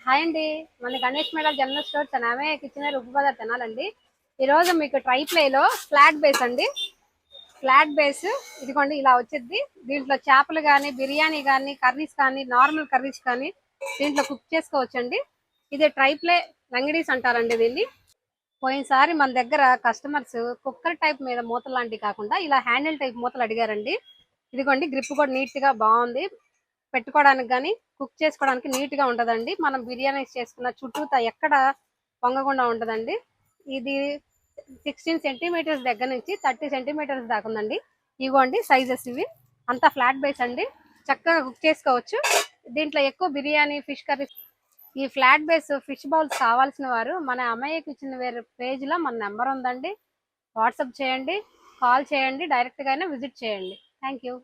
Hi అండి. మన Ganesh medal general stores అనామే కిచెన్ ఉప్పు పదార్థ తినాలండి. ఈరోజు మీకు ట్రై ప్లేలో ఫ్లాట్ బేస్ అండి. ఫ్లాట్ బేస్ ఇదిగోండి ఇలా వచ్చింది. దీంట్లో చేపలు కానీ, బిర్యానీ కానీ, కర్రీస్ కానీ, నార్మల్ కర్రీస్ కానీ దీంట్లో కుక్ చేసుకోవచ్చండి. ఇది ట్రై ప్లే లంగిడీస్ అంటారండి దీన్ని. పోయినసారి మన దగ్గర కస్టమర్స్ కుక్కర్ టైప్ మీద మూతలు లాంటివి కాకుండా ఇలా హ్యాండిల్ టైప్ మూతలు అడిగారండి. ఇదిగోండి గ్రిప్ కూడా నీట్ గా బాగుంది. పెట్టుకోవడానికి కానీ కుక్ చేసుకోవడానికి నీట్ గా ఉంటదండి. మనం బిర్యానీస్ చేసుకున్న చుట్టూతా ఎక్కడ పొంగకుండా ఉంటదండి. ఇది 16 సెంటీమీటర్స్ దగ్గర నుంచి 30 సెంటీమీటర్స్ దాకా ఉందండి. ఇవ్వండి సైజెస్ ఇవి. అంతా ఫ్లాట్ బేస్ అండి. చక్కగా కుక్ చేసుకోవచ్చు. దీంట్లో ఎక్కువ బిర్యానీ, ఫిష్ కర్రీ. ఈ ఫ్లాట్ బేస్ ఫిష్ బౌల్స్ కావాల్సిన వారు మన అమ్మయ్య కిచెన్ వేర్ పేజ్ లో మన నెంబర్ ఉందండి. వాట్సాప్ చేయండి, కాల్ చేయండి, డైరెక్ట్ గా అయినా విజిట్ చేయండి. Thank you.